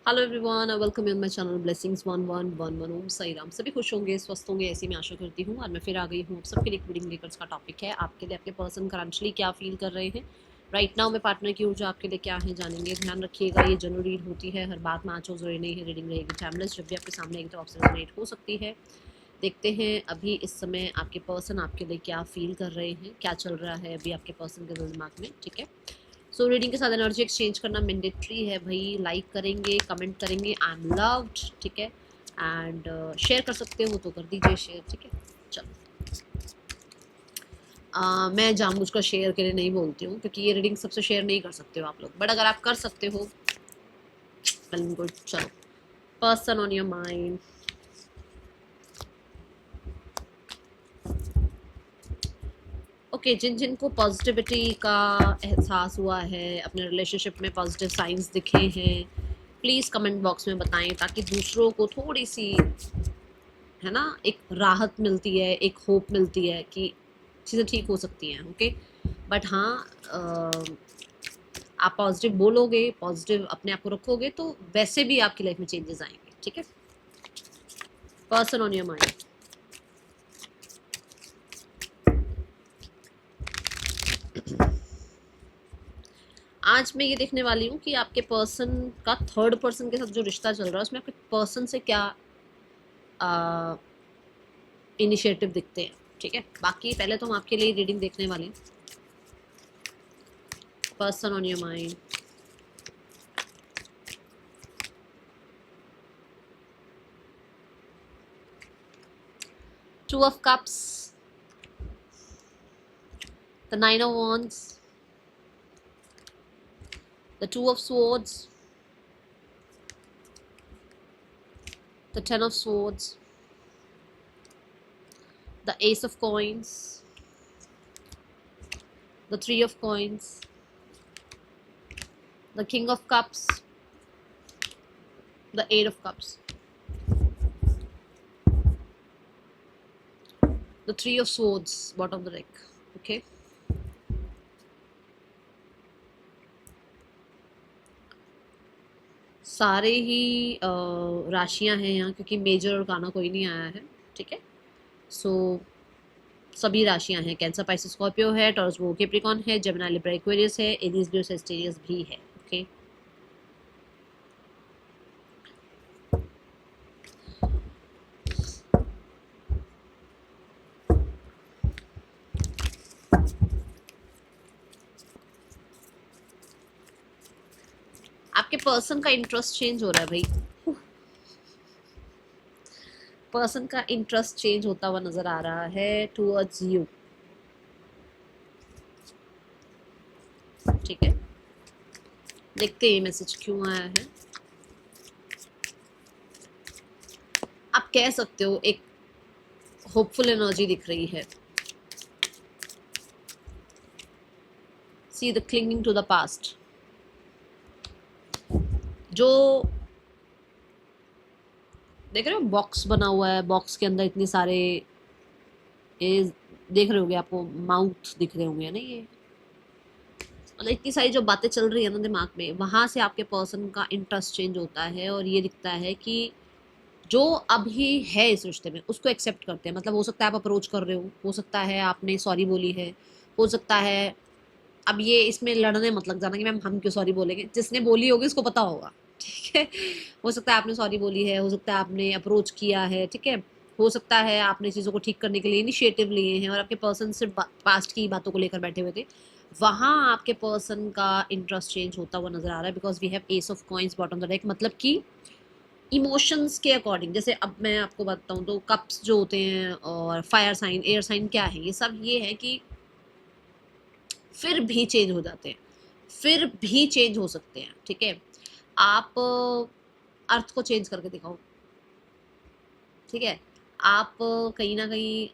Hello everyone, welcome in my channel blessings 1111 ओम साई राम। सभी खुश होंगे, स्वस्थ होंगे, ऐसी मैं आशा करती हूँ। और मैं फिर आ गई हूँ सबके लिए रीडिंग लेकर। का टॉपिक है आपके लिए आपके पर्सन करंटली क्या फील कर रहे हैं राइट नाउ में। पार्टनर की ऊर्जा आपके लिए क्या है जानेंगे। ध्यान रखिएगा, ये जनरल रीड होती है, हर बात में आंचो जरूरी नहीं है। रीडिंग रहेगी टाइमलेस, जब भी आपके सामने एक तो आपसे रेजोनेट हो सकती है। देखते हैं अभी इस समय आपके पर्सन आपके लिए क्या फील कर रहे हैं, क्या चल रहा है अभी आपके पर्सन के दिमाग में। ठीक है, सो रीडिंग के साथ एनर्जी एक्सचेंज करना मैंडेटरी है भाई। लाइक करेंगे, कमेंट करेंगे, आई एम लव्ड, ठीक है, एंड शेयर कर सकते हो तो कर दीजिए शेयर। ठीक है, चलो। मैं जानबूझकर शेयर के लिए नहीं बोलती हूँ, क्योंकि ये रीडिंग सबसे शेयर नहीं कर सकते हो आप लोग, बट अगर आप कर सकते हो गुड। चलो, person on your mind. Okay, जिन जिनको पॉजिटिविटी का एहसास हुआ है, अपने रिलेशनशिप में पॉजिटिव साइंस दिखे हैं, प्लीज़ कमेंट बॉक्स में बताएं, ताकि दूसरों को थोड़ी सी, है ना, एक राहत मिलती है, एक होप मिलती है कि चीज़ें ठीक हो सकती हैं। ओके, बट हाँ, आप पॉजिटिव बोलोगे, पॉजिटिव अपने आप को रखोगे, तो वैसे भी आपकी लाइफ में चेंजेस आएंगे। ठीक है, पर्सन ऑन योर माइंड। आज मैं ये देखने वाली हूँ कि आपके पर्सन का थर्ड पर्सन के साथ जो रिश्ता चल रहा है, उसमें आपके पर्सन से क्या इनिशिएटिव दिखते हैं। ठीक है, बाकी पहले तो हम आपके लिए रीडिंग देखने वाले हैं। Person on your mind. Two of cups, the nine of wands, the two of swords, the ten of swords, the ace of coins, the three of coins, the king of cups, the eight of cups, the three of swords, bottom of the deck. Okay, सारे ही राशियां हैं यहाँ, क्योंकि major और गाना कोई नहीं आया है। ठीक है, सो सभी राशियां हैं। कैंसर, पाइसेस, स्कॉर्पियो है, टॉरस, वो कैप्रिकॉर्न है, जेमिनी, लिब्रा, एक्वेरियस है, एरीज, लियो, सेजिटेरियस भी है। ओके, आपके पर्सन का इंटरेस्ट चेंज हो रहा है भाई। पर्सन का इंटरेस्ट चेंज होता हुआ नजर आ रहा है टूवर्ड्स यू। ठीक है, देखते हैं मैसेज क्यों आया है। आप कह सकते हो एक होपफुल एनर्जी दिख रही है। See the clinging to the past. जो देख रहे हो बॉक्स बना हुआ है, बॉक्स के अंदर इतने सारे ये देख रहे होंगे, आपको माउथ दिख रहे होंगे ना, ये मतलब इतनी सारी जो बातें चल रही है ना दिमाग में, वहां से आपके पर्सन का इंटरेस्ट चेंज होता है। और ये दिखता है कि जो अभी है इस रिश्ते में उसको एक्सेप्ट करते हैं। मतलब हो सकता है आप अप्रोच कर रहे हो सकता है आपने सॉरी बोली है, हो सकता है, अब ये इसमें लड़ने मत लग जाना कि मैम हम क्यों सॉरी बोलेंगे, जिसने बोली होगी उसको पता होगा। ठीक है, हो सकता है आपने सॉरी बोली है, हो सकता है आपने अप्रोच किया है। ठीक है, हो सकता है आपने चीज़ों को ठीक करने के लिए इनिशिएटिव लिए हैं, और आपके पर्सन सिर्फ पास्ट की बातों को लेकर बैठे हुए थे। वहाँ आपके पर्सन का इंटरेस्ट चेंज होता हुआ नजर आ रहा है, because we have ace of coins bottom the deck. मतलब कि इमोशंस के अकॉर्डिंग, जैसे अब मैं आपको बताऊं तो कप्स जो होते हैं और फायर साइन, एयर साइन क्या है, ये सब ये है कि फिर भी चेंज हो जाते हैं, फिर भी चेंज हो सकते हैं। ठीक है, आप अर्थ को चेंज करके दिखाओ। ठीक है, आप कहीं ना कहीं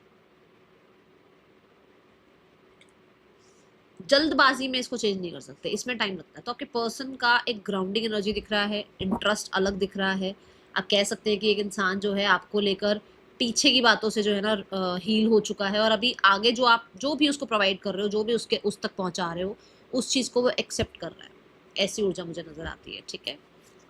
जल्दबाजी में इसको चेंज नहीं कर सकते, इसमें टाइम लगता है। तो आपके पर्सन का एक ग्राउंडिंग एनर्जी दिख रहा है, इंटरेस्ट अलग दिख रहा है। आप कह सकते हैं कि एक इंसान जो है आपको लेकर पीछे की बातों से जो है ना हील हो चुका है, और अभी आगे जो आप जो भी उसको प्रोवाइड कर रहे हो, जो भी उसके उस तक पहुंचा रहे हो, उस चीज़ को वो एक्सेप्ट कर रहा है। ऐसी ऊर्जा मुझे नजर आती है। ठीक है,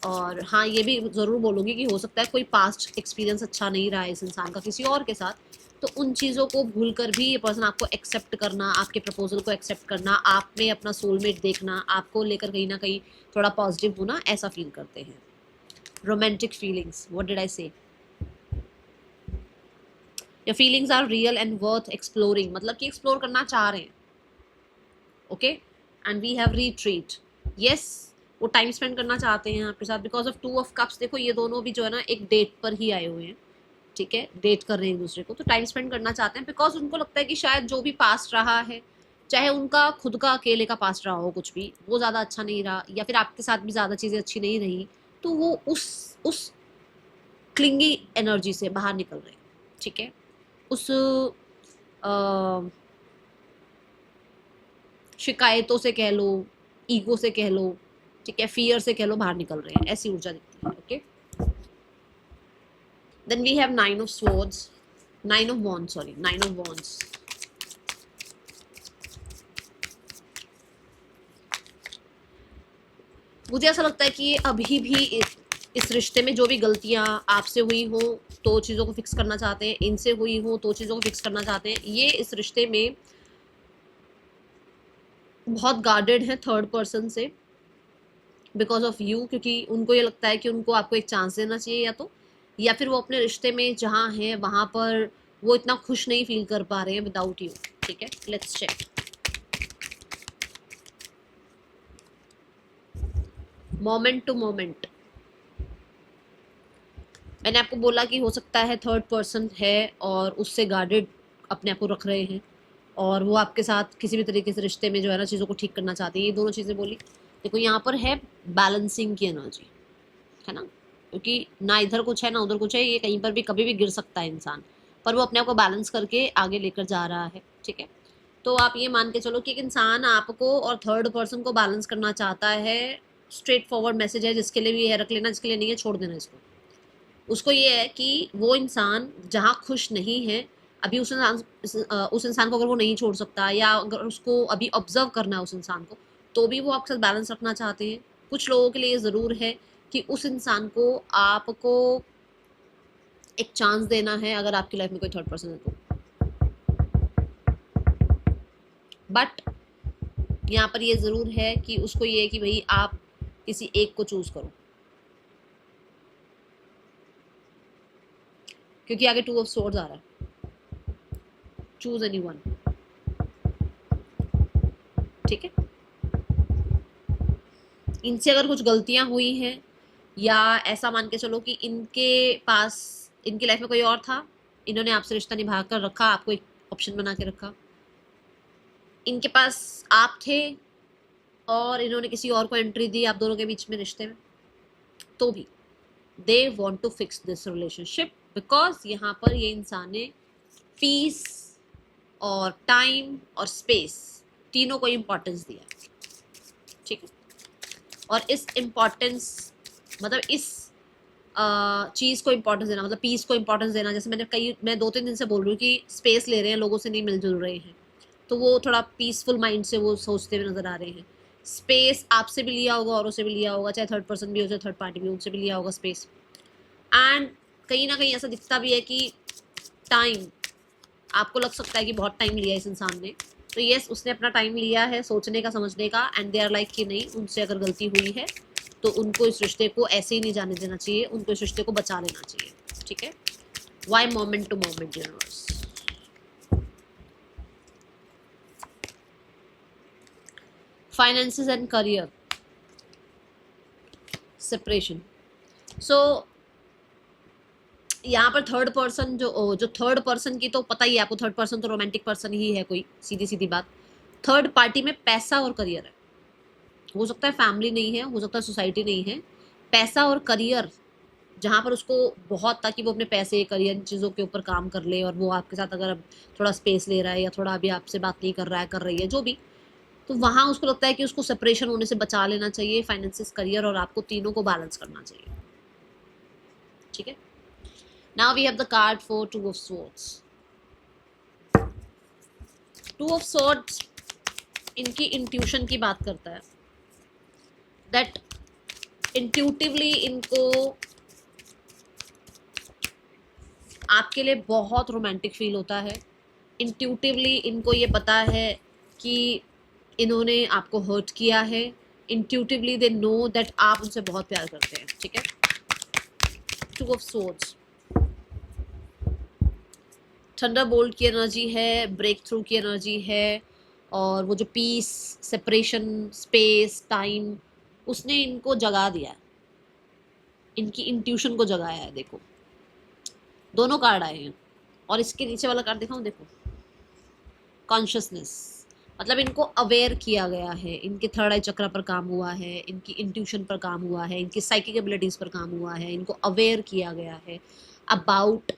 और हाँ, ये भी ज़रूर बोलूँगी कि हो सकता है कोई पास्ट एक्सपीरियंस अच्छा नहीं रहा है इस इंसान का किसी और के साथ, तो उन चीज़ों को भूल कर भी ये पर्सन आपको एक्सेप्ट करना, आपके प्रपोजल को एक्सेप्ट करना, आप में अपना सोलमेट देखना, आपको लेकर कहीं ना कहीं थोड़ा पॉजिटिव होना, ऐसा फील करते हैं। Romantic feelings, what did I say? Your feelings are real and worth exploring, मतलब कि एक्सप्लोर करना चाह रहे हैं। Okay, and we have retreat, yes, वो टाइम स्पेंड करना चाहते हैं आपके साथ बिकॉज ऑफ 2 ऑफ कप्स। देखो ये दोनों भी जो है ना एक डेट पर ही आए हुए हैं, ठीक है, डेट कर रहे हैं एक दूसरे को, तो टाइम स्पेंड करना चाहते हैं बिकॉज उनको लगता है कि शायद जो भी पास्ट रहा है, चाहे उनका खुद का अकेले का पास्ट रहा हो, कुछ भी वो ज़्यादा अच्छा नहीं रहा, या फिर आपके साथ भी ज़्यादा चीज़ें अच्छी नहीं रही, तो वो उस क्लिंगी एनर्जी से बाहर निकल रहे हैं, ठीक है, उस शिकायतों से कह लो, ईगो से कह लो, ठीक है, फियर से कह लो, बाहर निकल रहे हैं, ऐसी ऊर्जा दिखती है। Okay, then we have 9 of swords, 9 of wands, sorry 9 of wands. मुझे ऐसा लगता है कि ये अभी भी इस रिश्ते में जो भी गलतियां आपसे हुई हो तो चीज़ों को फिक्स करना चाहते हैं, इनसे हुई हो तो चीज़ों को फिक्स करना चाहते हैं। ये इस रिश्ते में बहुत गार्डेड है थर्ड पर्सन से बिकॉज ऑफ यू, क्योंकि उनको ये लगता है कि उनको आपको एक चांस देना चाहिए, या फिर वो अपने रिश्ते में जहाँ हैं वहाँ पर वो इतना खुश नहीं फील कर पा रहे हैं विदाउट यू। ठीक है, let's check. Moment to moment, मैंने आपको बोला कि हो सकता है थर्ड पर्सन है और उससे गार्डेड अपने आप को रख रहे हैं, और वो आपके साथ किसी भी तरीके से रिश्ते में जो है ना चीज़ों को ठीक करना चाहते हैं। ये दोनों चीज़ें बोली। देखो यहाँ पर है बैलेंसिंग की एनर्जी, है ना, क्योंकि ना इधर कुछ है ना उधर कुछ है, ये कहीं पर भी कभी भी गिर सकता है इंसान, पर वो अपने आप को बैलेंस करके आगे लेकर जा रहा है। ठीक है, तो आप ये मान के चलो कि एक इंसान आपको और थर्ड पर्सन को बैलेंस करना चाहता है। स्ट्रेट फॉरवर्ड मैसेज है, जिसके लिए भी है रख लेना, जिसके लिए नहीं है छोड़ देना इसको। उसको ये है कि वो इंसान जहाँ खुश नहीं है अभी, उस इंसान को अगर वो नहीं छोड़ सकता, या अगर उसको अभी ऑब्जर्व करना है उस इंसान को, तो भी वो आपके साथ बैलेंस रखना चाहते हैं। कुछ लोगों के लिए ज़रूर है कि उस इंसान को आपको एक चांस देना है अगर आपकी लाइफ में कोई थर्ड पर्सन है तो। बट यहाँ पर ये ज़रूर है कि उसको ये है कि भाई आप किसी एक को चूज करो, क्योंकि आगे 2 ऑफ स्वॉर्ड्स आ रहा है। चूज एनीवन, ठीक है। इनसे अगर कुछ गलतियां हुई हैं, या ऐसा मान के चलो कि इनके पास, इनकी लाइफ में कोई और था, इन्होंने आपसे रिश्ता निभा कर रखा, आपको एक ऑप्शन बना के रखा। इनके पास आप थे और इन्होंने किसी और को एंट्री दी आप दोनों के बीच में रिश्ते में, तो भी they want to fix this relationship because यहाँ पर ये इंसान ने पीस और टाइम और स्पेस तीनों को इम्पोर्टेंस दिया। ठीक है, और इस इम्पोर्टेंस मतलब इस चीज़ को इम्पोर्टेंस देना, मतलब पीस को इम्पोर्टेंस देना। जैसे मैं 2-3 दिन से बोल रही हूँ कि स्पेस ले रहे हैं, लोगों से नहीं मिलजुल रहे हैं, तो वो थोड़ा पीसफुल माइंड से वो सोचते हुए नजर आ रहे हैं। स्पेस आपसे भी लिया होगा, औरों से भी लिया होगा, चाहे थर्ड पर्सन भी हो चाहे थर्ड पार्टी भी, उनसे भी लिया होगा स्पेस। एंड कहीं ना कहीं ऐसा दिखता भी है कि टाइम, आपको लग सकता है कि बहुत टाइम लिया इस इंसान ने, तो यस उसने अपना टाइम लिया है सोचने का, समझने का, एंड दे आर लाइक कि नहीं, उनसे अगर गलती हुई है तो उनको इस रिश्ते को ऐसे ही नहीं जाने देना चाहिए, उनको इस रिश्ते को बचा लेना चाहिए। ठीक है, why moment to moment universe. Finances and career, separation. So यहाँ पर थर्ड पर्सन जो थर्ड पर्सन की तो पता ही है आपको, थर्ड पर्सन तो रोमांटिक पर्सन ही है कोई, सीधी सीधी बात। थर्ड पार्टी में पैसा और करियर है, हो सकता है फैमिली नहीं है, हो सकता है सोसाइटी नहीं है, पैसा और करियर जहाँ पर उसको बहुत, ताकि वो अपने पैसे करियर चीज़ों के ऊपर काम कर ले, और वो आपके साथ अगर थोड़ा स्पेस ले रहा है या थोड़ा अभी आपसे बात नहीं कर रहा है, कर रही है जो भी, तो वहाँ उसको लगता है कि उसको सेपरेशन होने से बचा लेना चाहिए। फाइनेंसिस, करियर और आपको तीनों को बैलेंस करना चाहिए। ठीक है, now we have the card for 2 of swords. 2 of swords इनकी इंट्यूशन की बात करता है, दैट इंट्यूटिवली इनको आपके लिए बहुत रोमांटिक फील होता है। इंट्यूटिवली इनको ये पता है कि इन्होंने आपको हर्ट किया है। इंट्यूटिवली दे नो दैट आप उनसे बहुत प्यार करते हैं, ठीक है। टू ऑफ सोर्ड्स, थंडरबोल्ट की एनर्जी है, ब्रेक थ्रू की एनर्जी है, और वो जो पीस, सेपरेशन, स्पेस, टाइम, उसने इनको जगा दिया, इनकी इंट्यूशन को जगाया है। देखो दोनों कार्ड आए हैं, और इसके नीचे वाला कार्ड दिखाऊं, देखो कॉन्शियसनेस, मतलब इनको अवेयर किया गया है, इनके थर्ड आई चक्र पर काम हुआ है, इनकी इंट्यूशन पर काम हुआ है, इनकी साइकिक एबिलिटीज पर काम हुआ है, इनको अवेयर किया गया है अबाउट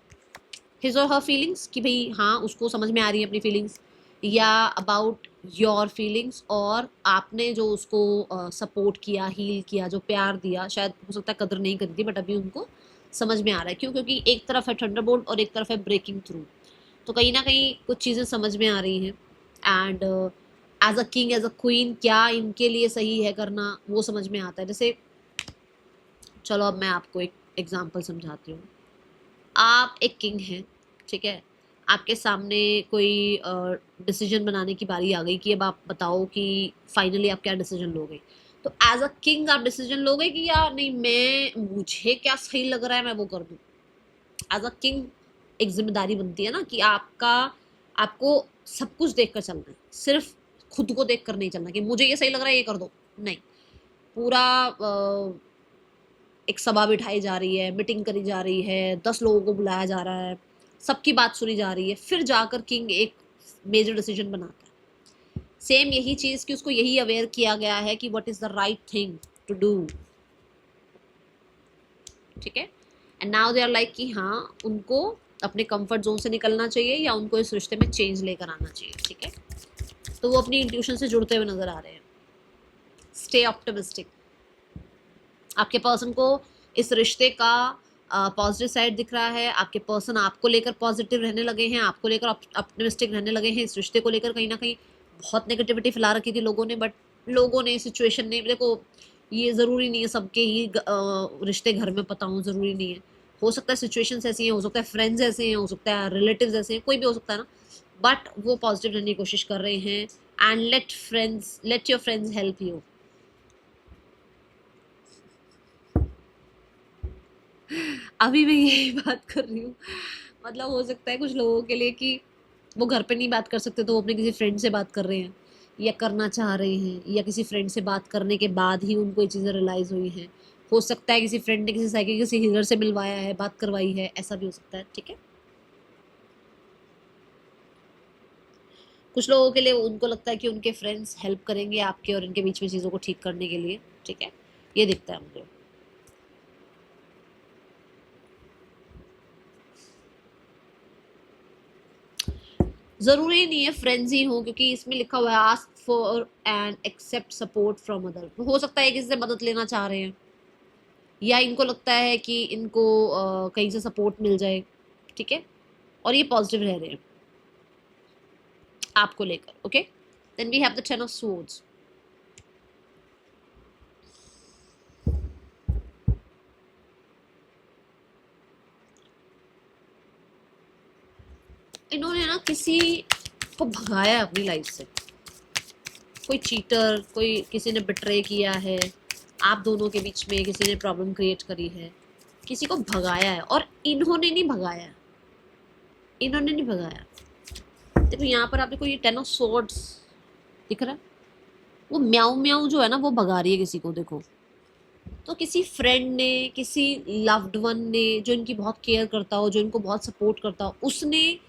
हिज और हर फीलिंग्स, कि भाई हाँ उसको समझ में आ रही है अपनी फीलिंग्स, या अबाउट योर फीलिंग्स, और आपने जो उसको सपोर्ट किया, हील किया, जो प्यार दिया, शायद हो सकता है कदर नहीं करी थी, बट अभी उनको समझ में आ रहा है। क्यों? क्योंकि एक तरफ है थंडरबोल्ट और एक तरफ है ब्रेकिंग थ्रू, तो कहीं ना कहीं कुछ चीज़ें समझ में आ रही हैं। And as a king, as a queen, क्या इनके लिए सही है करना, वो समझ में आता है। जैसे चलो अब मैं आपको एक एग्जांपल समझाती हूँ। आप एक किंग हैं, ठीक है, आपके सामने कोई डिसीजन बनाने की बारी आ गई कि अब आप बताओ कि फाइनली आप क्या डिसीजन लोगे। तो एज अ किंग आप डिसीजन लोगे कि या नहीं, मैं मुझे क्या सही लग रहा है मैं वो कर दूँ। एज अ किंग एक जिम्मेदारी बनती है ना कि आपको सब कुछ देख कर चलना है, सिर्फ खुद को देख कर नहीं चलना कि मुझे ये सही लग रहा है ये कर दो, नहीं। पूरा एक सभा बिठाई जा रही है, मीटिंग करी जा रही है, 10 लोगों को बुलाया जा रहा है, सबकी बात सुनी जा रही है, फिर जाकर किंग एक मेजर डिसीजन बनाता है। सेम यही चीज कि उसको यही अवेयर किया गया है कि what is the right thing to do, ठीक है। And now they are like कि हाँ उनको अपने कंफर्ट जोन से निकलना चाहिए या उनको इस रिश्ते में चेंज लेकर आना चाहिए, ठीक है। तो वो अपनी इंट्यूशन से जुड़ते हुए नजर आ रहे हैं। स्टे ऑप्टिमिस्टिक, आपके पर्सन को इस रिश्ते का पॉजिटिव साइड दिख रहा है, आपके पर्सन आपको लेकर पॉजिटिव रहने लगे हैं, आपको लेकर ऑप्टिमिस्टिक रहने लगे हैं। इस रिश्ते को लेकर कहीं ना कहीं बहुत नेगेटिविटी फैला रखी थी लोगों ने, बट लोगों ने, सिचुएशन ने, देखो ये ज़रूरी नहीं है सबके ही रिश्ते घर में पता हो, ज़रूरी नहीं है। हो सकता है सिचुएशंस ऐसी हैं, हो सकता है फ्रेंड्स ऐसे हैं, हो सकता है रिलेटिव्स ऐसे हैं, कोई भी हो सकता है ना, बट वो पॉजिटिव रहने की कोशिश कर रहे हैं। And let your friends help you. अभी मैं यही बात कर रही हूँ। मतलब हो सकता है कुछ लोगों के लिए कि वो घर पे नहीं बात कर सकते, तो वो अपने किसी फ्रेंड से बात कर रहे हैं या करना चाह रहे हैं, या किसी फ्रेंड से बात करने के बाद ही उनको ये चीज़ें रियलाइज हुई हैं। हो सकता है किसी फ्रेंड ने किसी साइकिल किसी हीलर से मिलवाया है, बात करवाई है, ऐसा भी हो सकता है, ठीक है। कुछ लोगों के लिए उनको लगता है कि उनके फ्रेंड्स हेल्प करेंगे आपके और इनके बीच में चीज़ों को ठीक करने के लिए, ठीक है। ये दिखता है मुझे। जरूरी नहीं है फ्रेंड्स ही हो, क्योंकि इसमें लिखा हुआ है ask for and accept support from other. हो सकता है किसी से मदद लेना चाह रहे हैं, या इनको लगता है कि इनको कहीं से सपोर्ट मिल जाए, ठीक है, और ये पॉजिटिव रह रहे हैं आपको लेकर, okay. Then we have the 10 of swords. इन्होंने ना किसी को भगाया है अपनी लाइफ से, कोई चीटर, कोई किसी ने बिट्रे किया है, आप दोनों के बीच में किसी ने प्रॉब्लम क्रिएट करी है, किसी को भगाया है, और इन्होंने नहीं भगाया, इन्होंने नहीं भगाया। देखो यहाँ पर आप देखो ये 10 ऑफ स्वॉर्ड्स दिख रहा है, वो म्याऊ म्याऊ जो है ना वो भगा रही है किसी को, देखो। तो किसी फ्रेंड ने, किसी लव्ड वन ने, जो इनकी बहुत केयर करता हो, जो इनको बहुत सपोर्ट करता हो, उसने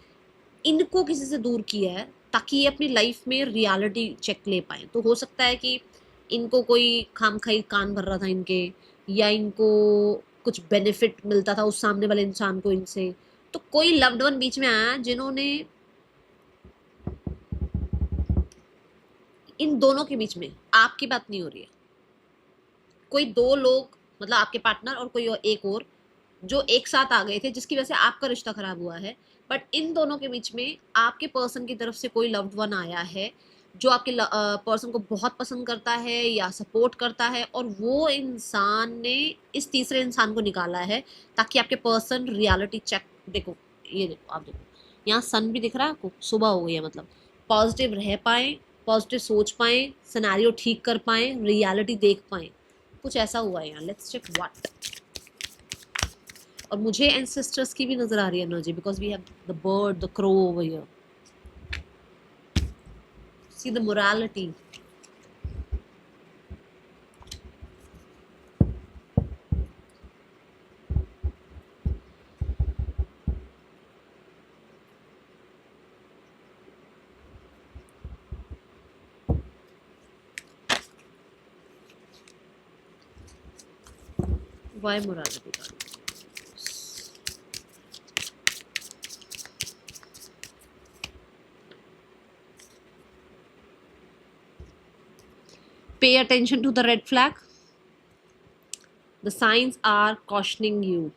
इनको किसी से दूर किया है ताकि ये अपनी लाइफ में रियलिटी चेक ले पाए। तो हो सकता है कि इनको कोई खामखाई कान भर रहा था इनके, या इनको कुछ बेनिफिट मिलता था उस सामने वाले इंसान को इनसे, तो कोई लव्ड वन बीच में आया जिन्होंने इन दोनों के बीच में, आपकी बात नहीं हो रही है, कोई दो लोग, मतलब आपके पार्टनर और कोई एक और, जो एक साथ आ गए थे जिसकी वजह से आपका रिश्ता खराब हुआ है, बट इन दोनों के बीच में आपके पर्सन की तरफ से कोई लव्ड वन आया है जो आपके पर्सन को बहुत पसंद करता है या सपोर्ट करता है, और वो इंसान ने इस तीसरे इंसान को निकाला है ताकि आपके पर्सन रियलिटी चेक, देखो ये देखो, आप देखो यहाँ सन भी दिख रहा है आपको, सुबह हो गई है, मतलब पॉजिटिव रह पाए, पॉजिटिव सोच पाए, सिनेरियो ठीक कर पाए, रियलिटी देख पाए, कुछ ऐसा हुआ है यहाँ। Let's check what. और मुझे एंसेस्टर्स की भी नजर आ रही है energy, because we have the bird, the crow over here. See the morality. Why morality card? Pay attention to the red flag. The signs are cautioning you.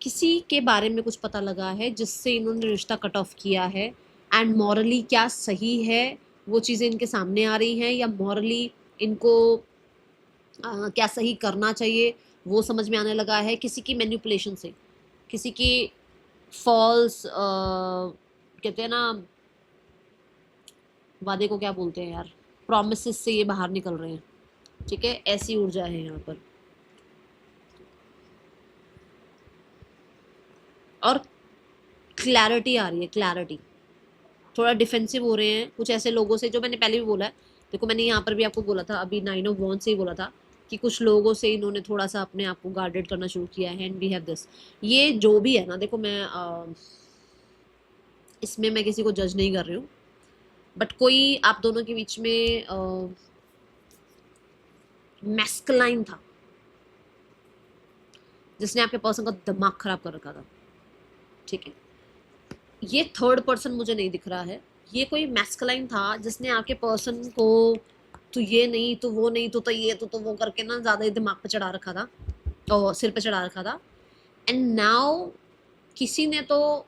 किसी के बारे में कुछ पता लगा है जिससे इन्होंने रिश्ता कट ऑफ किया है, एंड मॉरली क्या सही है वो चीज़ें इनके सामने आ रही हैं, या मॉरली इनको क्या सही करना चाहिए वो समझ में आने लगा है। किसी की मैनिपुलेशन से, किसी की फॉल्स कहते हैं ना, वादे को क्या बोलते हैं यार, प्रॉमिसेस से ये बाहर निकल रहे हैं। ठीक है, ऐसी ऊर्जा है यहाँ पर। और क्लैरिटी आ रही है, क्लैरिटी। थोड़ा डिफेंसिव हो रहे हैं कुछ ऐसे लोगों से, जो मैंने पहले भी बोला है। देखो मैंने यहाँ पर भी आपको बोला था, अभी 9 ऑफ वॉन्ड्स से ही बोला था कि कुछ लोगों से इन्होंने थोड़ा सा अपने आप को गार्डेड करना शुरू किया है, एंड वी हैव दिस। ये जो भी है ना, देखो मैं इसमें मैं किसी को जज नहीं कर रही हूँ, बट कोई आप दोनों के बीच में मैस्कुलाइन था जिसने आपके पर्सन का दिमाग खराब कर रखा था। ठीक है, ये थर्ड पर्सन मुझे नहीं दिख रहा है, ये कोई मैस्कुलाइन था जिसने आपके पर्सन को तो ये नहीं तो वो नहीं तो ये तो वो करके ना ज़्यादा ही दिमाग पे चढ़ा रखा था, और सिर पे चढ़ा रखा था। एंड नाउ किसी ने तो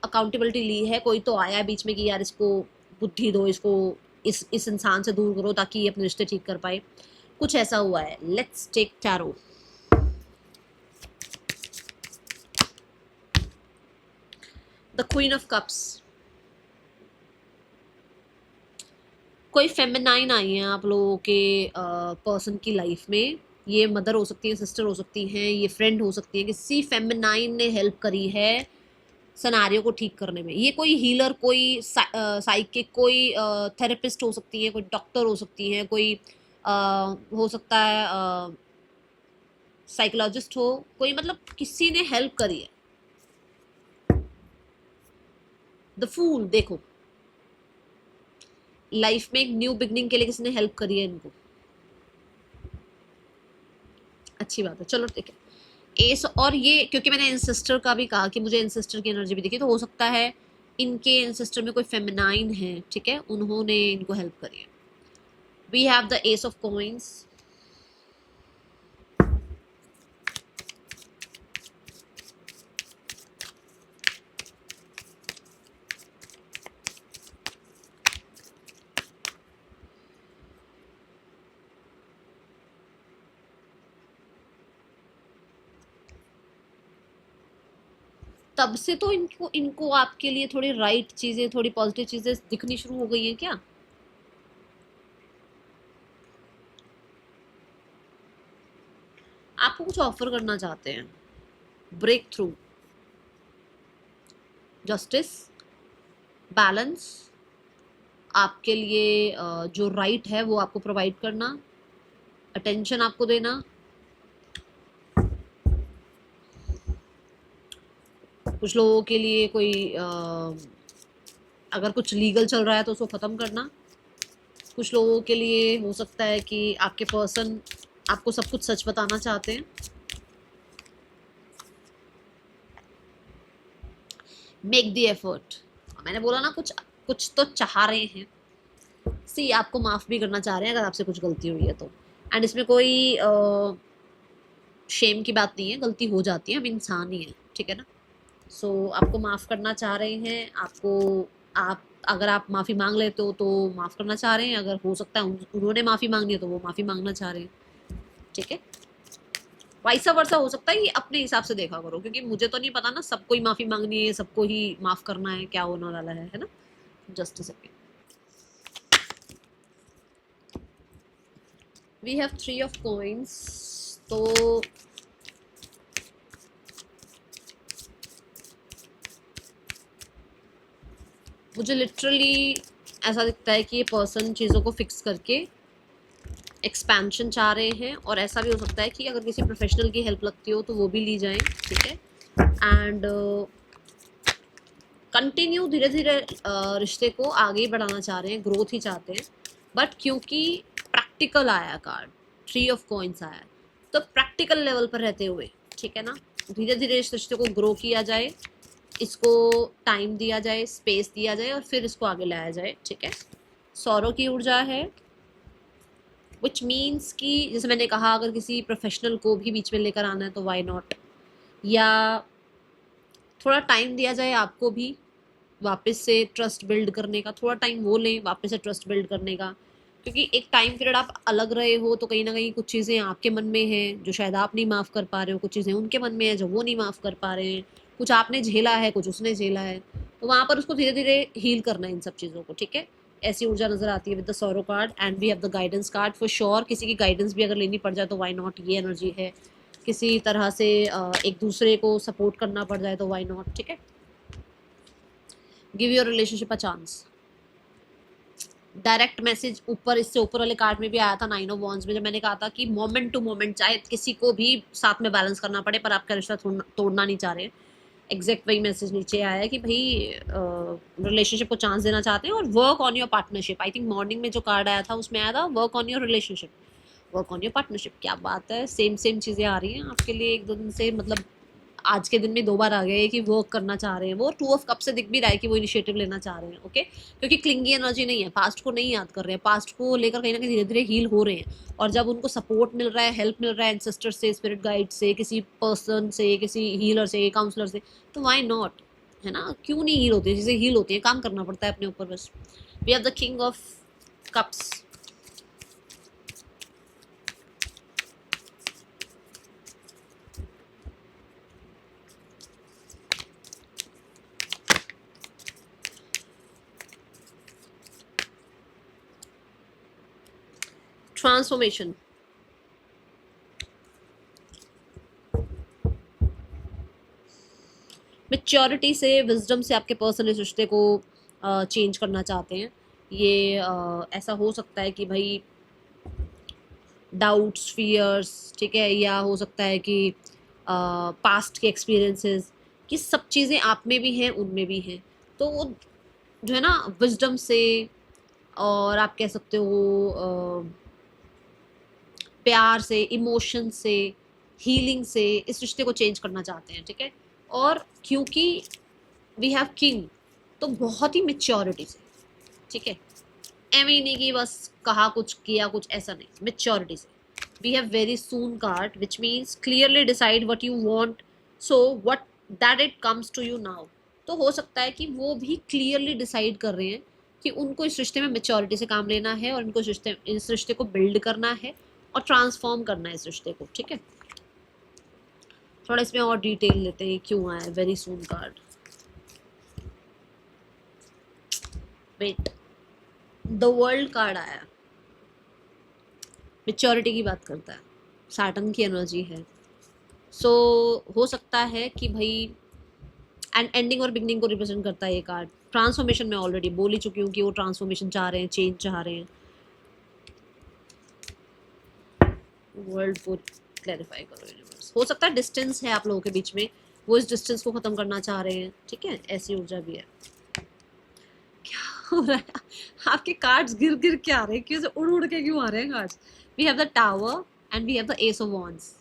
अकाउंटेबिलिटी ली है, कोई तो आया बीच में कि यार इसको बुद्धि दो, इसको इस इंसान से दूर करो ताकि ये अपने रिश्ते ठीक कर पाए। कुछ ऐसा हुआ है। Let's take tarot. The queen of cups. कोई फेमिनाइन आई है आप लोगों के पर्सन की लाइफ में। ये मदर हो सकती है, सिस्टर हो सकती हैं, ये फ्रेंड हो सकती है। किसी फेमिनाइन ने हेल्प करी है सिनेरियो को ठीक करने में। ये कोई हीलर, कोई साइकिक, कोई थेरेपिस्ट हो सकती है, कोई डॉक्टर हो सकती है, कोई हो सकता है साइकोलॉजिस्ट हो, कोई, मतलब किसी ने हेल्प करी है। द फूल, देखो लाइफ में एक न्यू बिगनिंग के लिए किसी ने हेल्प करी है इनको। अच्छी बात है, चलो ठीक है। एस, और ये क्योंकि मैंने एंसेस्टर का भी कहा कि मुझे एंसेस्टर की एनर्जी भी दिखी, तो हो सकता है इनके एंसेस्टर में कोई फेमिनाइन है, ठीक है, उन्होंने इनको हेल्प करी है। We have the ace of coins. तब से तो इनको इनको आपके लिए थोड़ी राइट चीजें, थोड़ी पॉजिटिव चीजें दिखनी शुरू हो गई हैं क्या? आपको कुछ ऑफर करना चाहते हैं, ब्रेक थ्रू, जस्टिस, बैलेंस, आपके लिए जो राइट है वो आपको प्रोवाइड करना, अटेंशन आपको देना। कुछ लोगों के लिए कोई अगर कुछ लीगल चल रहा है तो उसको ख़त्म करना। कुछ लोगों के लिए हो सकता है कि आपके पर्सन आपको सब कुछ सच बताना चाहते हैं। Make the effort. मैंने बोला ना, कुछ कुछ तो चाह रहे हैं। सी, आपको माफ़ भी करना चाह रहे हैं अगर आपसे कुछ गलती हुई है तो। एंड इसमें कोई शेम की बात नहीं है, गलती हो जाती है, हम इंसान ही हैं, ठीक है ना। सो आपको माफ़ करना चाह रहे हैं, आपको आप अगर आप माफ़ी मांग लेते हो तो माफ़ करना चाह रहे हैं, अगर हो सकता है उन्होंने माफ़ी मांगनी है तो वो माफ़ी मांगना चाह रहे हैं, ठीक है। वाइसा वर्सा हो सकता है, ये अपने हिसाब से देखा करो, क्योंकि मुझे तो नहीं पता ना सबको ही माफ़ी मांगनी है, सबको ही माफ़ करना है, क्या होने वाला है ना। Just a second. We have 3 of coins. तो मुझे लिटरली ऐसा दिखता है कि ये पर्सन चीज़ों को फिक्स करके एक्सपेंशन चाह रहे हैं, और ऐसा भी हो सकता है कि अगर किसी प्रोफेशनल की हेल्प लगती हो तो वो भी ली जाए, ठीक है। एंड कंटिन्यू धीरे धीरे रिश्ते को आगे बढ़ाना चाह रहे हैं, ग्रोथ ही चाहते हैं, बट क्योंकि प्रैक्टिकल आया कार्ड, 3 ऑफ कॉइंस आया, तो प्रैक्टिकल लेवल पर रहते हुए, ठीक है ना, धीरे धीरे इस रिश्ते को ग्रो किया जाए, इसको टाइम दिया जाए, स्पेस दिया जाए, और फिर इसको आगे लाया जाए, ठीक है। सौरों की ऊर्जा है, विच मीन्स कि जैसे मैंने कहा, अगर किसी प्रोफेशनल को भी बीच में लेकर आना है तो वाई नॉट, या थोड़ा टाइम दिया जाए आपको भी वापस से ट्रस्ट बिल्ड करने का, थोड़ा टाइम वो लें वापस से ट्रस्ट बिल्ड करने का, क्योंकि एक टाइम पीरियड आप अलग रहे हो तो कहीं ना कहीं कुछ चीज़ें आपके मन में हैं जो शायद आप नहीं माफ़ कर पा रहे हो, कुछ चीज़ें उनके मन में है जो वो नहीं माफ़ कर पा रहे हैं, कुछ आपने झेला है, कुछ उसने झेला है, तो वहाँ पर उसको धीरे धीरे हील करना है इन सब चीज़ों को, ठीक है। ऐसी ऊर्जा नजर आती है with the sorrow card, and we have the guidance card. For sure किसी की गाइडेंस भी अगर लेनी पड़ जाए तो वाई नॉट, ये एनर्जी है। किसी तरह से एक दूसरे को सपोर्ट करना पड़ जाए तो वाई नॉट, ठीक है। Give your relationship a chance. Direct message ऊपर, इससे ऊपर वाले कार्ड में भी आया था 9 ऑफ वॉन्ड्स में, जब मैंने कहा था कि मोमेंट टू मोमेंट चाहे किसी को भी साथ में बैलेंस करना पड़े पर आपका रिश्ता तोड़ना नहीं चाह रहे। एग्जैक्ट वही मैसेज नीचे आया है कि भाई रिलेशनशिप को चांस देना चाहते हैं और work on your partnership. I think morning में जो कार्ड आया था उसमें आया था work on your relationship, work on your partnership. क्या बात है, सेम सेम चीज़ें आ रही हैं आपके लिए एक दो दिन से, मतलब आज के दिन में 2 बार आ गया है कि वर्क करना चाह रहे हैं वो। 2 ऑफ कप से दिख भी रहा है कि वो इनिशिएटिव लेना चाह रहे हैं, ओके। क्योंकि क्लिंगी एनर्जी नहीं है, पास्ट को नहीं याद कर रहे हैं, पास्ट को लेकर कहीं ना कहीं धीरे धीरे हील हो रहे हैं, और जब उनको सपोर्ट मिल रहा है, हेल्प मिल रहा है एंसेस्टर से, स्पिरिट गाइड से, किसी पर्सन से, किसी हीलर से, काउंसलर से, तो वाई नॉट, है ना, क्यों नहीं हील होती है, चीज़ें हील होती है, काम करना पड़ता है अपने ऊपर बस। We have the king of cups. Transformation, maturity से, विजडम से आपके पर्सन इस रिश्ते को चेंज करना चाहते हैं। ये ऐसा हो सकता है कि भाई डाउट्स, फियर्स, ठीक है, या हो सकता है कि पास्ट के एक्सपीरियंसेस, कि सब चीज़ें आप में भी हैं उनमें भी हैं, तो वो जो है ना विजडम से, और आप कह सकते हो प्यार से, इमोशन से, हीलिंग से इस रिश्ते को चेंज करना चाहते हैं, ठीक है। और क्योंकि वी हैव किंग, तो बहुत ही मेच्योरिटी से, ठीक है, एवं ही नहीं कि बस कहा कुछ किया कुछ, ऐसा नहीं, मेच्योरिटी से। We have very soon card which means clearly decide what you want, so what that it comes to you now. तो हो सकता है कि वो भी क्लियरली डिसाइड कर रहे हैं कि उनको इस रिश्ते में मेच्योरिटी से काम लेना है, और उनको इस रिश्ते को बिल्ड करना है और ट्रांसफॉर्म करना है इस रिश्ते को, ठीक है। थोड़ा इसमें और डिटेल लेते हैं क्यों आया very soon card. Wait, the world card आया, मेच्योरिटी की बात करता है, सैटर्न की एनर्जी है। सो हो सकता है कि भाई एंड एंडिंग और बिगनिंग को रिप्रेजेंट करता है ये कार्ड। ट्रांसफॉर्मेशन में ऑलरेडी बोल ही चुकी हूँ कि वो ट्रांसफॉर्मेशन चाह रहे हैं, चेंज चाह रहे हैं। वर्ल्ड को क्लैरिफाई करो यूनिवर्स। हो सकता है डिस्टेंस है आप लोगों के बीच में, वो इस डिस्टेंस को खत्म करना चाह रहे हैं, ठीक है, ऐसी ऊर्जा भी है। क्या हो रहा है, आपके कार्ड्स गिर गिर के आ रहे हैं, क्यों उड़ उड़ के क्यों आ रहे हैं cards. We have the tower and we have the ace of wands.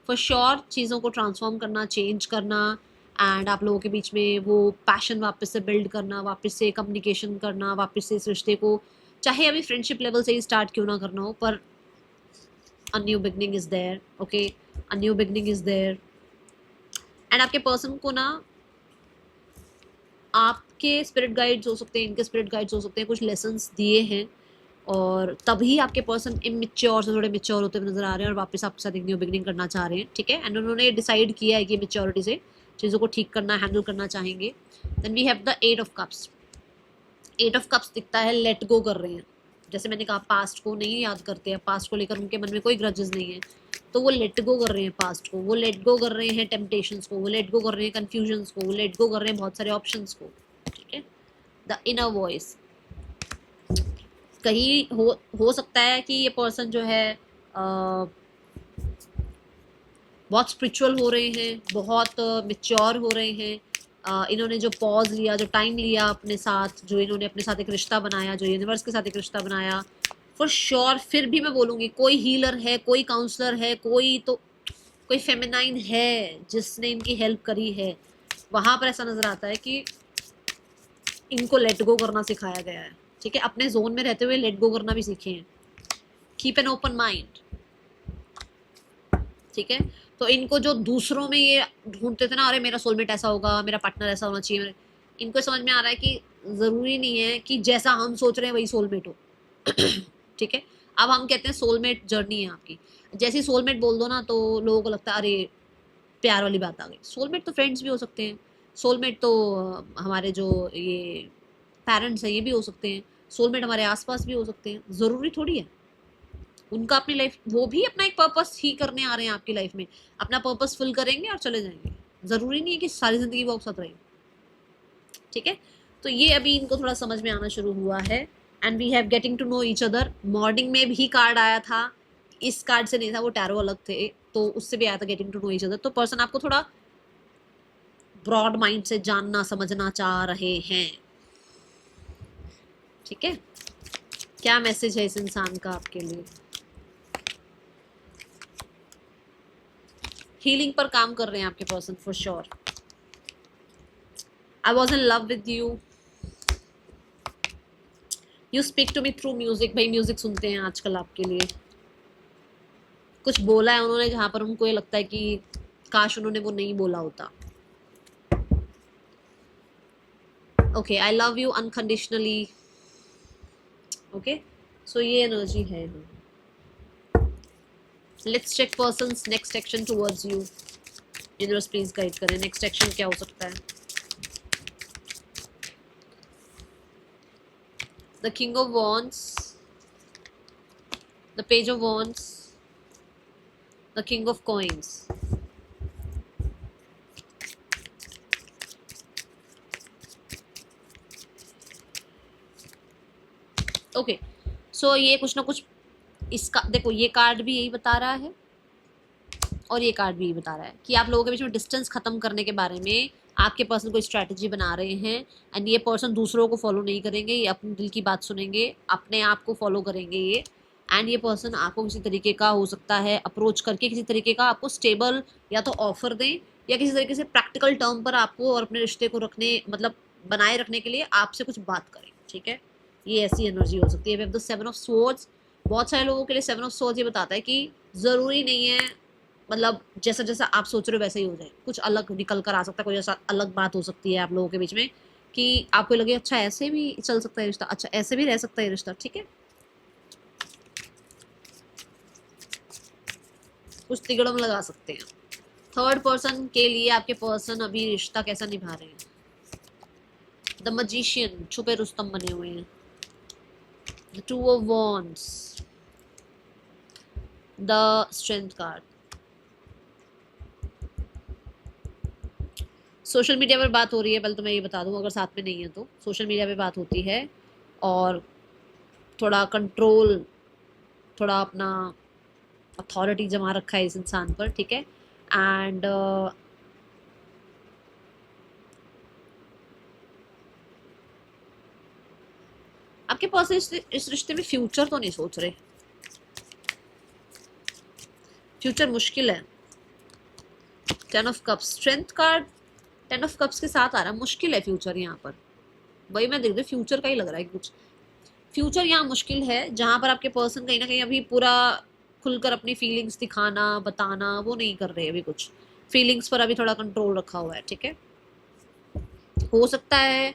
For sure चीज़ों को ट्रांसफॉर्म करना, चेंज करना, एंड आप लोगों के बीच में वो पैशन वापस से बिल्ड करना, वापस से कम्युनिकेशन करना, वापस से इस रिश्ते को, चाहे अभी फ्रेंडशिप लेवल से ही स्टार्ट क्यों ना करना हो, पर a new beginning is there, okay, a new beginning is there। And आपके पर्सन को ना आपके स्पिरिट गाइड्स हो सकते हैं, इनके स्पिरिट गाइड्स हो सकते हैं, कुछ लेसन्स दिए हैं और तभी आपके पर्सन इमेच्योर से थोड़े मेच्योर होते हुए नजर आ रहे हैं और वापस आपके साथ एक न्यू बिगनिंग करना चाह रहे हैं, ठीक है। एंड उन्होंने डिसाइड किया है कि मेच्योरिटी से चीज़ों को ठीक करना, हैंडल करना चाहेंगे। Then we have the 8 of cups. 8 of cups दिखता है लेट गो कर रहे हैं। जैसे मैंने कहा, पास्ट को नहीं याद करते हैं, पास्ट को लेकर उनके मन में कोई ग्रजेस नहीं है, तो वो लेट गो कर रहे हैं पास्ट को, वो लेट गो कर रहे हैं टेम्पटेशंस को, वो लेट गो कर रहे हैं कन्फ्यूजन्स को, वो लेट गो कर रहे हैं बहुत सारे ऑप्शंस को, ठीक है। द इनर वॉइस, कहीं हो सकता है कि ये पर्सन जो है बहुत स्पिरिचुअल हो रहे हैं, बहुत मेच्योर हो रहे हैं। इन्होंने जो पॉज लिया, जो टाइम लिया अपने साथ, जो इन्होंने अपने साथ एक रिश्ता बनाया, जो यूनिवर्स के साथ एक रिश्ता बनाया, फॉर श्योर फिर भी मैं बोलूँगी कोई हीलर है, कोई काउंसलर है, कोई फेमिनाइन है जिसने इनकी हेल्प करी है। वहाँ पर ऐसा नजर आता है कि इनको लेट गो करना सिखाया गया है, ठीक है। अपने जोन में रहते हुए लेट गो करना भी सीखे हैं। कीप एन ओपन माइंड, ठीक है। तो इनको जो दूसरों में ये ढूंढते थे ना, अरे मेरा सोलमेट ऐसा होगा, मेरा पार्टनर ऐसा होना चाहिए, इनको समझ में आ रहा है कि जरूरी नहीं है कि जैसा हम सोच रहे हैं वही सोलमेट हो, ठीक है। अब हम कहते हैं सोलमेट जर्नी है आपकी, जैसे सोलमेट बोल दो ना तो लोगों को लगता है अरे प्यार वाली बात आ गई। सोलमेट तो फ्रेंड्स भी हो सकते हैं, सोलमेट तो हमारे जो ये पेरेंट्स हैं ये भी हो सकते हैं, सोलमेट हमारे आसपास भी हो सकते हैं, ज़रूरी थोड़ी है। उनका अपनी लाइफ, वो भी अपना एक पर्पस ही करने आ रहे हैं आपकी लाइफ में, अपना पर्पस फुल करेंगे और चले जाएंगे। ज़रूरी नहीं है कि सारी ज़िंदगी वो आपके साथ रहेंगे, ठीक है। तो ये अभी इनको थोड़ा समझ में आना शुरू हुआ है। And we have getting to know each other. Morning में भी कार्ड आया था, इस कार्ड से नहीं था, वो टैरो अलग थे, तो उससे भी आया था getting to know each other. तो पर्सन आपको थोड़ा ब्रॉड माइंड से जानना समझना चाह रहे हैं, ठीक है। क्या मैसेज है इस इंसान का आपके लिए? हीलिंग पर काम कर रहे हैं आपके person for sure. I was in love with you, you speak to me through music. भाई म्यूजिक सुनते हैं आजकल आपके लिए। कुछ बोला है उन्होंने जहां पर उनको ये लगता है कि काश उन्होंने वो नहीं बोला होता। Okay, I love you unconditionally. Okay, so ये एनर्जी है। Let's check person's next action towards you. Universe please guide करें, नेक्स्ट एक्शन क्या हो सकता है? The king of wands, the page of wands, the king of coins. Okay, so ये कुछ ना कुछ इसका, देखो ये कार्ड भी यही बता रहा है और ये कार्ड भी यही बता रहा है कि आप लोगों के बीच में डिस्टेंस खत्म करने के बारे में आपके पर्सन कोई स्ट्रैटेजी बना रहे हैं। एंड ये पर्सन दूसरों को फॉलो नहीं करेंगे, ये अपने दिल की बात सुनेंगे, अपने आप को फॉलो करेंगे ये। एंड ये पर्सन आपको किसी तरीके का हो सकता है अप्रोच करके किसी तरीके का आपको स्टेबल या तो ऑफर दें या किसी तरीके से प्रैक्टिकल टर्म पर आपको और अपने रिश्ते को रखने, मतलब बनाए रखने के लिए आपसे कुछ बात करें, ठीक है। ये ऐसी एनर्जी हो सकती है। We have the 7 of swords. बहुत सारे लोगों के लिए 7 ऑफ स्वॉर्ड्स ये बताता है कि ज़रूरी नहीं है, मतलब जैसा जैसा आप सोच रहे हो वैसा ही हो जाए, कुछ अलग निकल कर आ सकता है, कोई ऐसा अलग बात हो सकती है आप लोगों के बीच में कि आपको लगे अच्छा ऐसे भी चल सकता है रिश्ता, अच्छा ऐसे भी रह सकता है रिश्ता, ठीक है। कुछ तिगड़म लगा सकते हैं। थर्ड पर्सन के लिए आपके पर्सन अभी रिश्ता कैसा निभा रहे हैं? द मजिशियन, छुपे रुस्तम बने हुए हैं। The 2 of wands, the strength card. Social media पर बात हो रही है, पहले तो मैं ये बता दूं, अगर साथ में नहीं है तो सोशल मीडिया पे बात होती है और थोड़ा कंट्रोल, थोड़ा अपना अथॉरिटी जमा रखा है इस इंसान पर, ठीक है। एंड आपके पास इस रिश्ते में फ्यूचर तो नहीं सोच रहे, फ्यूचर मुश्किल है। 10 of cups, strength card 10 of cups के साथ आ रहा है, मुश्किल है फ्यूचर यहाँ पर। वही मैं देख रही हूँ, फ्यूचर का ही लग रहा है कुछ फ्यूचर यहाँ मुश्किल है, जहाँ पर आपके पर्सन कहीं ना कहीं अभी पूरा खुलकर अपनी फीलिंग्स दिखाना बताना वो नहीं कर रहे अभी कुछ। फीलिंग्स पर अभी थोड़ा कंट्रोल रखा हुआ है, ठीक है। हो सकता है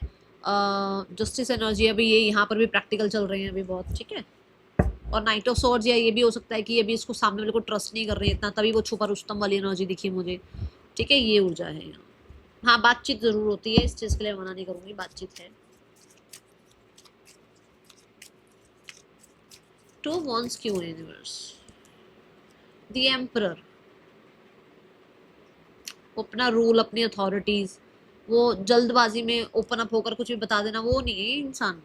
जस्टिस एनर्जी अभी ये यहाँ पर भी प्रैक्टिकल चल रहे हैं अभी बहुत, ठीक है। और नाइट ऑफ सॉर्ड्स या ये भी हो सकता है कि अभी इसको सामने वाले को ट्रस्ट नहीं कर रहे इतना, तभी वो छुपा रुस्तम वाली एनर्जी दिखी मुझे, ठीक है। ये ऊर्जा है यहाँ। हाँ, बातचीत जरूर होती है, इस चीज के लिए मना नहीं करूंगी, बातचीत है। टू वॉन्स क्यों यूनिवर्स? द एम्परर, अपना रूल, अपनी अथॉरिटीज, वो जल्दबाजी में ओपन अप होकर कुछ भी बता देना, वो नहीं है इंसान।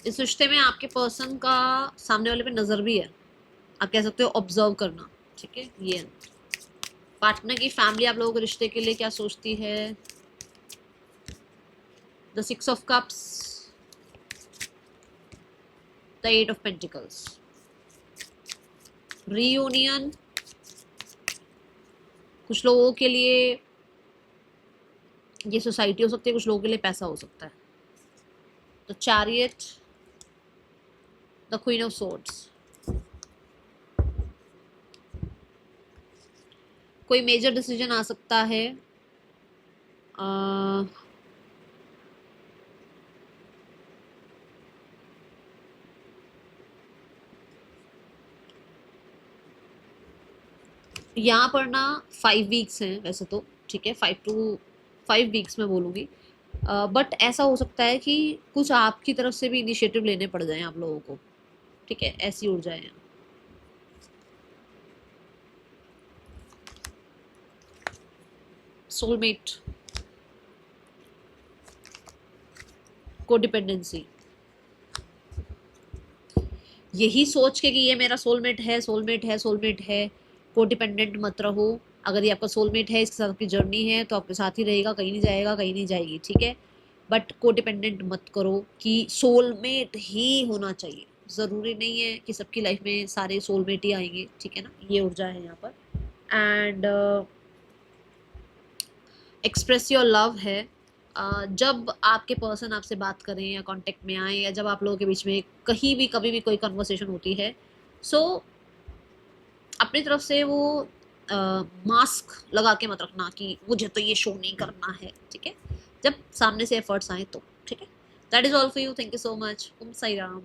इस रिश्ते में आपके पर्सन का सामने वाले पे नजर भी है, आप कह सकते हो ऑब्जर्व करना, ठीक है। ये पार्टनर की फैमिली आप लोगों के रिश्ते के लिए क्या सोचती है? The 6 of cups, the 8 of pentacles, reunion. कुछ लोगों के लिए ये सोसाइटी हो सकती है, कुछ लोगों के लिए पैसा हो सकता है। The chariot, the queen of swords. कोई मेजर डिसीजन आ सकता है। यहाँ पर ना 5 वीक्स हैं वैसे तो, ठीक है, 5 वीक्स में बोलूँगी। बट ऐसा हो सकता है कि कुछ आपकी तरफ से भी इनिशिएटिव लेने पड़ जाएं आप लोगों को, ठीक है, ऐसी ऊर्जा है। सोलमेट, कोडिपेंडेंसी, यही सोच के कि ये मेरा सोलमेट है, सोलमेट है, सोलमेट है, कोडिपेंडेंट मत रहो। अगर ये आपका सोलमेट है, इसके साथ आपकी जर्नी है, तो आपके साथ ही रहेगा, कहीं नहीं जाएगा, कहीं नहीं जाएगी, ठीक है। बट कोडिपेंडेंट मत करो कि सोलमेट ही होना चाहिए, ज़रूरी नहीं है कि सबकी लाइफ में सारे सोलमेट ही आएंगे, ठीक है ना। ये ऊर्जा है यहाँ पर। एंड एक्सप्रेस योर लव है। जब आपके पर्सन आपसे बात करें या कांटेक्ट में आए, या जब आप लोगों के बीच में कहीं भी कभी भी कोई कन्वर्सेशन होती है, सो अपनी तरफ से वो मास्क लगा के मत रखना कि मुझे तो ये शो नहीं करना है, ठीक है। जब सामने से एफर्ट्स आए तो, ठीक है। That is all for you, thank you so much. Om Sai Ram.